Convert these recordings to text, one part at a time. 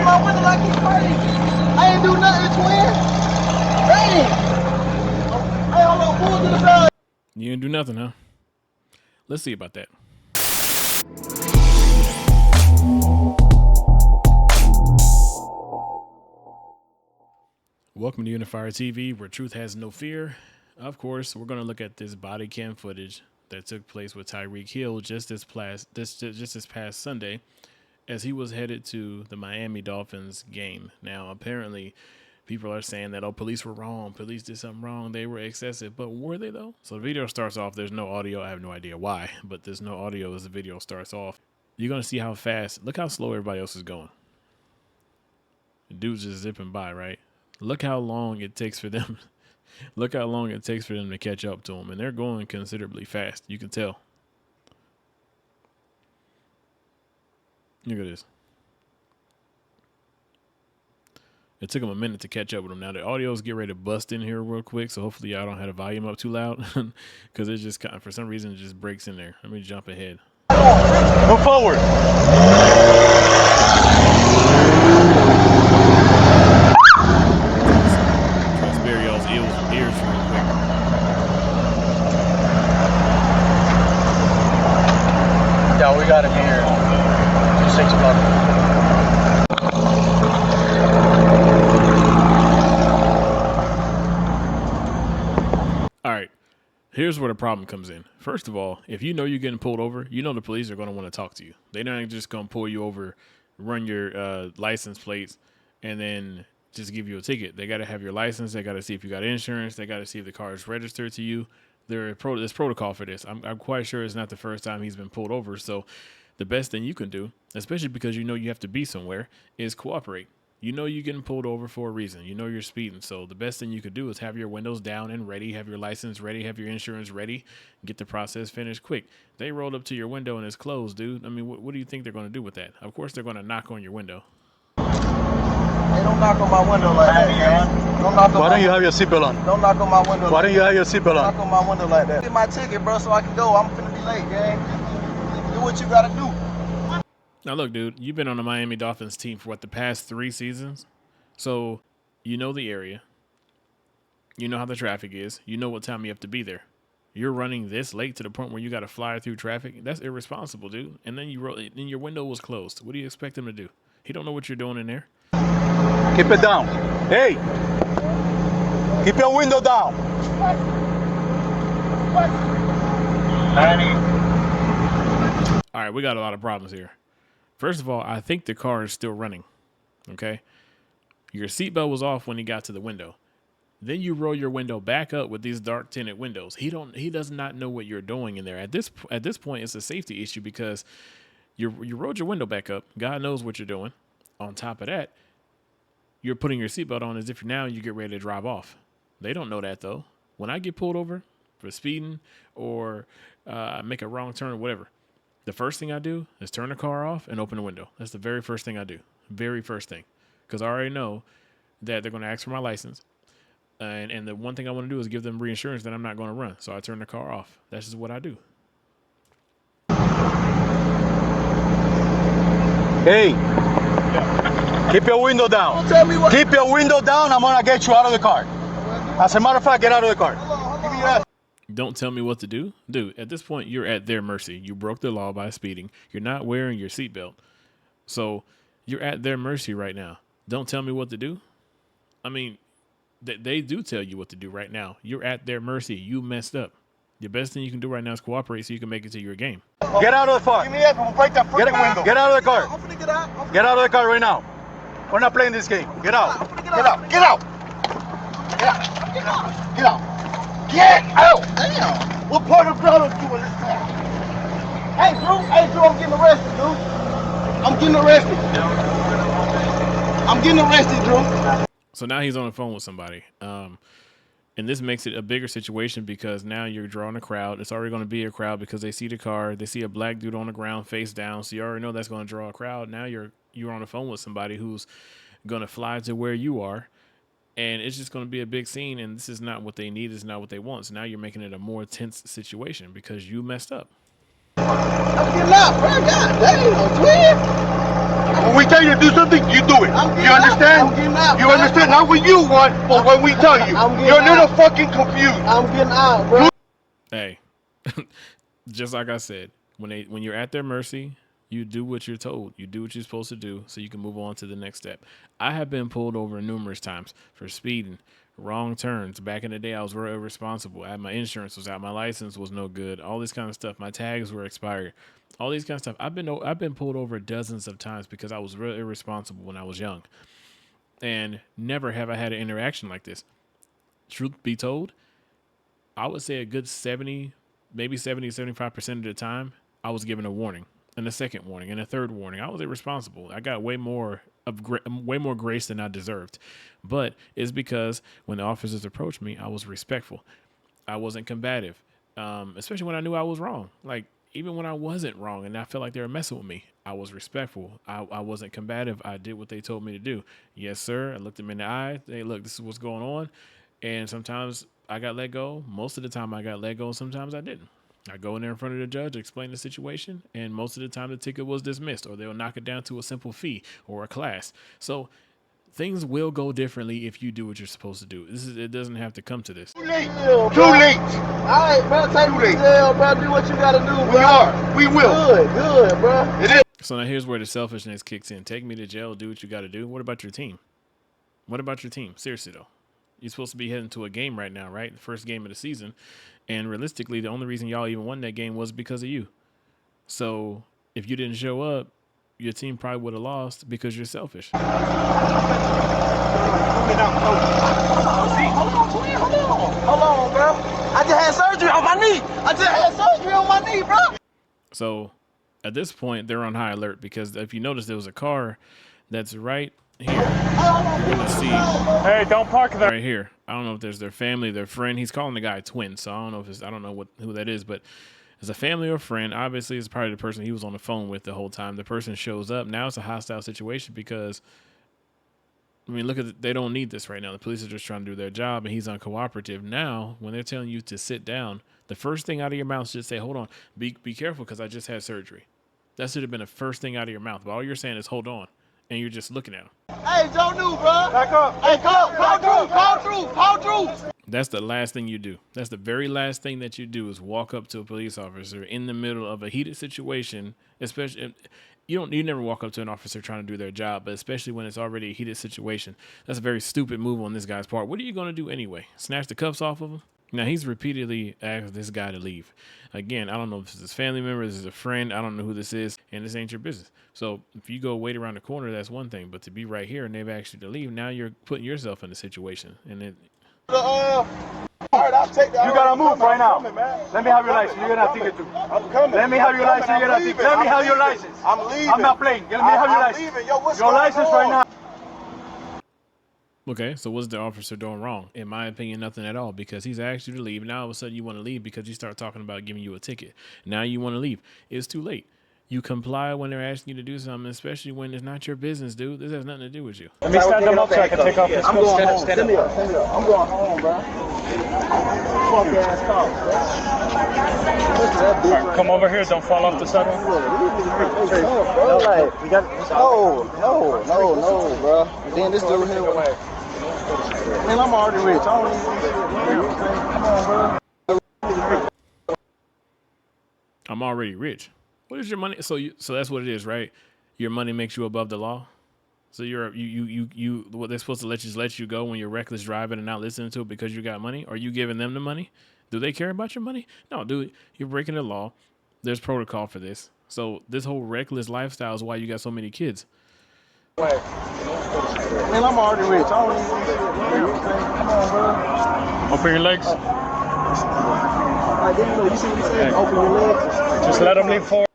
on my window like he's crazy. I ain't do nothing, twin. Dang. Hey, hold on, pull to the side. You didn't do nothing, huh? Let's see about that. Welcome to Unifier TV, where truth has no fear. Of course, we're going to look at this body cam footage that took place with Tyreek Hill just this past Sunday, as he was headed to the Miami Dolphins game. Now, apparently, people are saying that, oh, police were wrong. Police did something wrong. They were excessive. But were they, though? So the video starts off. There's no audio. I have no idea why, but there's no audio as the video starts off. You're going to see how fast. Look how slow everybody else is going. The dude's just zipping by, right? Look how long it takes for them. Look how long it takes for them to catch up to him. And they're going considerably fast. You can tell. Look at this. It took them a minute to catch up with him. Now, the audio's get ready to bust in here real quick. So hopefully y'all don't have the volume up too loud. Because it just, for some reason, it just breaks in there. Let me jump ahead. Move forward. Ears real quick. Yeah, we got him here. 6 o'clock. All right. Here's where the problem comes in. First of all, if you know you're getting pulled over, you know the police are going to want to talk to you. They're not just going to pull you over, run your license plates, and then just give you a ticket. They got to have your license. They got to see if you got insurance. They got to see if the car is registered to you. There's protocol for this. I'm quite sure it's not the first time he's been pulled over. So the best thing you can do, especially because you know you have to be somewhere, is cooperate. You know you're getting pulled over for a reason. You know you're speeding. So the best thing you could do is have your windows down and ready, have your license ready, have your insurance ready, get the process finished quick. They rolled up to your window and it's closed, dude. I mean, what do you think they're going to do with that? Of course, they're going to knock on your window. Hey, don't knock on my window like that, man. Why don't you have your seatbelt on? Don't knock on my window. Why don't you have your seatbelt on? Knock on my window like that. Get my ticket, bro, so I can go. I'm finna be late, gang. Do what you gotta do. Now, look, dude, you've been on the Miami Dolphins team for, the past 3 seasons? So, you know the area. You know how the traffic is. You know what time you have to be there. You're running this late to the point where you got to fly through traffic? That's irresponsible, dude. And then your window was closed. What do you expect him to do? He don't know what you're doing in there. Keep it down. Hey! Keep your window down. All right, we got a lot of problems here. First of all, I think the car is still running, okay? Your seatbelt was off when he got to the window. Then you roll your window back up with these dark tinted windows. He does not know what you're doing in there. At this point, it's a safety issue because you rolled your window back up. God knows what you're doing. On top of that, you're putting your seatbelt on as if now you get ready to drive off. They don't know that, though. When I get pulled over for speeding or make a wrong turn or whatever, the first thing I do is turn the car off and open the window. That's the very first thing I do. Very first thing. Because I already know that they're going to ask for my license. And the one thing I want to do is give them reinsurance that I'm not going to run. So I turn the car off. That's just what I do. Hey! Keep your window down. Don't tell me what. Keep your window down. I'm going to get you out of the car. As a matter of fact, get out of the car. Give me that. Don't tell me what to do. Dude, at this point, you're at their mercy. You broke the law by speeding. You're not wearing your seatbelt. So you're at their mercy right now. Don't tell me what to do. I mean, they do tell you what to do right now. You're at their mercy. You messed up. The best thing you can do right now is cooperate so you can make it to your game. Get out of the car. Give me that. We'll break that freaking window. Get out of the car. I'm finna get out. Get out of the car right now. We're not playing this game. Get out. Get out. Get out. Get out. Get out. Get out. Get out! Damn! What part of crowd are you in this car? Hey, Drew, I'm getting arrested, dude. I'm getting arrested. I'm getting arrested, Drew. So now he's on the phone with somebody. And this makes it a bigger situation because now you're drawing a crowd. It's already going to be a crowd because they see the car. They see a black dude on the ground face down. So you already know that's going to draw a crowd. Now you're on the phone with somebody who's going to fly to where you are. And it's just going to be a big scene, and this is not what they need. It's not what they want. So now you're making it a more tense situation because you messed up. I'm getting out, bro. God damn, twin. When we came tell you to do something, you do it. You understand? You understand? Not what you want, but what we tell you. You're a little fucking confused. I'm getting out, bro. Hey, just like I said, when you're at their mercy, you do what you're told. You do what you're supposed to do so you can move on to the next step. I have been pulled over numerous times for speeding, wrong turns. Back in the day, I was very irresponsible. My insurance was out. My license was no good. All this kind of stuff. My tags were expired. All these kind of stuff. I've been pulled over dozens of times because I was really irresponsible when I was young. And never have I had an interaction like this. Truth be told, I would say a good 70, maybe 75% of the time, I was given a warning, and a second warning, and a third warning. I was irresponsible. I got way more grace than I deserved. But it's because when the officers approached me, I was respectful. I wasn't combative, especially when I knew I was wrong. Like, even when I wasn't wrong and I felt like they were messing with me, I was respectful. I wasn't combative. I did what they told me to do. Yes, sir. I looked them in the eye. Hey, look, this is what's going on. And sometimes I got let go. Most of the time I got let go. Sometimes I didn't. I go in there in front of the judge, explain the situation, and most of the time the ticket was dismissed, or they'll knock it down to a simple fee or a class. So things will go differently if you do what you're supposed to do. It doesn't have to come to this. Too late. Too late. All right, bro. Take me to jail, bro. Do what you gotta do, bro. We are. We will. Good, bro. It is. So now here's where the selfishness kicks in. Take me to jail. Do what you got to do. What about your team? What about your team? Seriously, though. You're supposed to be heading to a game right now, right? The first game of the season. And realistically, the only reason y'all even won that game was because of you. So if you didn't show up, your team probably would have lost because you're selfish. Hold on, bro. I just had surgery on my knee. Bro. So at this point, they're on high alert because if you notice, there was a car that's right here. You're gonna see. Hey, don't park there. Right here. I don't know if there's their family, their friend. He's calling the guy a twin, so I don't know if I don't know who that is, but it's a family or friend. Obviously, it's probably the person he was on the phone with the whole time. The person shows up. Now it's a hostile situation because, I mean, look at they don't need this right now. The police are just trying to do their job, and he's uncooperative. Now, when they're telling you to sit down, the first thing out of your mouth should say, "Hold on, be careful, because I just had surgery." That should have been the first thing out of your mouth. But all you're saying is, "Hold on," and you're just looking at him. Hey, Joe New, bro. Back up. Hey, call through. That's the last thing you do. That's the very last thing that you do is walk up to a police officer in the middle of a heated situation. Especially, you never walk up to an officer trying to do their job, but especially when it's already a heated situation. That's a very stupid move on this guy's part. What are you going to do anyway? Snatch the cuffs off of him? Now, he's repeatedly asked this guy to leave. Again, I don't know if this is his family member, this is a friend, I don't know who this is, and this ain't your business. So if you go wait around the corner, that's one thing. But to be right here and they've asked you to leave, now you're putting yourself in a situation. And it. All right, I'll take that. You gotta move right now. Let me have your license. You're gonna have to ticket too. I'm coming. Let me have your license. You're gonna have ticket. Let me have your license. I'm leaving. I'm not playing. Let me have your license. Your license right now. Okay, so what's the officer doing wrong? In my opinion, nothing at all, because he's asked you to leave. Now all of a sudden you want to leave because you start talking about giving you a ticket. Now you want to leave. It's too late. You comply when they're asking you to do something, especially when it's not your business, dude. This has nothing to do with you. Let me stand them up so I can take off this. I'm going home. Stand me up. I'm going home, bro. Fuck ass car, bro. Right, come over here. Don't fall off the saddle. No, bro. And then this dude here. Man, I'm already rich. I don't even. Come on, bro. I'm already rich. What is your money? So that's what it is, right? Your money makes you above the law. So what they're supposed to let you go when you're reckless driving and not listening to it because you got money? Are you giving them the money? Do they care about your money? No, dude, you're breaking the law. There's protocol for this. So this whole reckless lifestyle is why you got so many kids. Man, I'm already rich. I don't even. Come on, bro. Open your legs. I didn't know. You see what he said? Open your legs. Just let him leave forward.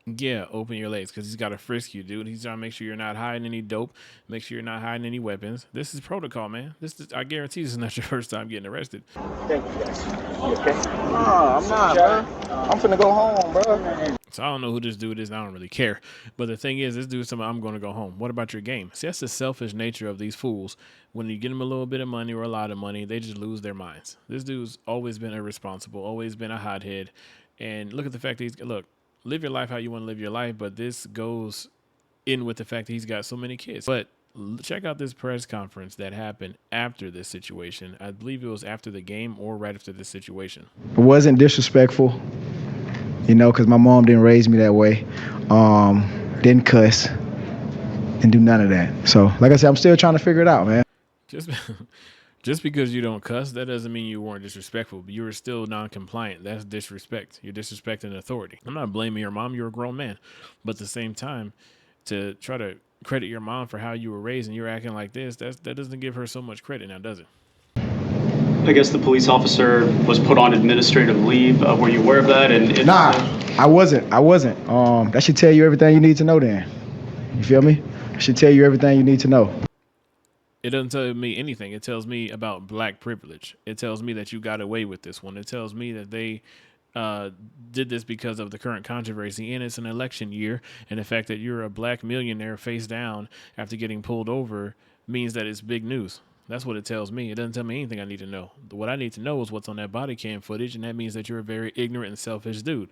Yeah, open your legs because he's got to frisk you, dude. He's trying to make sure you're not hiding any dope. Make sure you're not hiding any weapons. This is protocol, man. I guarantee this is not your first time getting arrested. Thank you, guys. You okay? No, I'm not, bro. I'm finna go home, bro. So I don't know who this dude is. I don't really care. But the thing is, this dude's somebody, I'm going to go home. What about your game? See, that's the selfish nature of these fools. When you get them a little bit of money or a lot of money, they just lose their minds. This dude's always been irresponsible, always been a hothead. And look at the fact that live your life how you want to live your life, but this goes in with the fact that he's got so many kids. But check out this press conference that happened after this situation. I believe it was after the game or right after this situation. It wasn't disrespectful, you know, because my mom didn't raise me that way. Didn't cuss, didn't do none of that. So, like I said, I'm still trying to figure it out, man. Just because you don't cuss, that doesn't mean you weren't disrespectful, but you were still non-compliant. That's disrespect. You're disrespecting authority. I'm not blaming your mom. You're a grown man. But at the same time, to try to credit your mom for how you were raised and you're acting like this, that doesn't give her so much credit now, does it? I guess the police officer was put on administrative leave. Were you aware of that? And Nah, I wasn't. That should tell you everything you need to know then. You feel me? It should tell you everything you need to know. It doesn't tell me anything. It tells me about black privilege. It tells me that you got away with this one. It tells me that they did this because of the current controversy, and it's an election year, and the fact that you're a black millionaire face down after getting pulled over means that it's big news. That's what it tells me. It doesn't tell me anything I need to know. What I need to know is what's on that body cam footage, and that means that you're a very ignorant and selfish dude.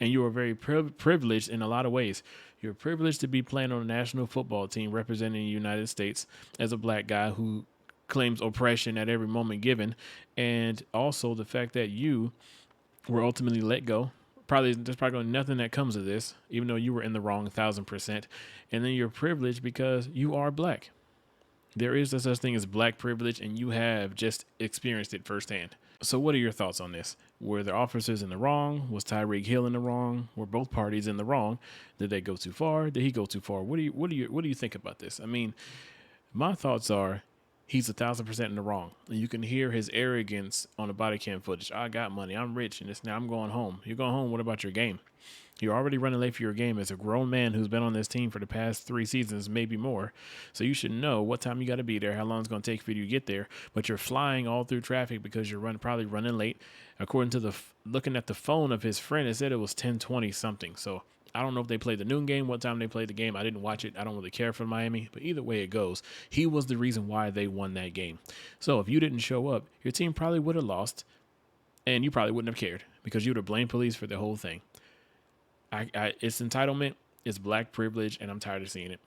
And you are very privileged in a lot of ways. You're privileged to be playing on a national football team representing the United States as a black guy who claims oppression at every moment given. And also the fact that you were ultimately let go. There's probably nothing that comes of this, even though you were in the wrong 1,000%. And then you're privileged because you are black. There is no such thing as black privilege, and you have just experienced it firsthand. So what are your thoughts on this? Were the officers in the wrong? Was Tyreek Hill in the wrong? Were both parties in the wrong? Did they go too far? Did he go too far? What do you think about this? I mean, my thoughts are he's 1,000% in the wrong. And you can hear his arrogance on the body cam footage. I got money. I'm rich, and this now I'm going home. You're going home. What about your game? You're already running late for your game as a grown man who's been on this team for the past 3 seasons, maybe more. So you should know what time you got to be there, how long it's going to take for you to get there. But you're flying all through traffic because you're probably running late. According to looking at the phone of his friend, it said it was 10:20 something. So I don't know if they played the noon game, what time they played the game. I didn't watch it. I don't really care for Miami. But either way it goes, he was the reason why they won that game. So if you didn't show up, your team probably would have lost. And you probably wouldn't have cared because you would have blamed police for the whole thing. It's entitlement, it's black privilege, and I'm tired of seeing it.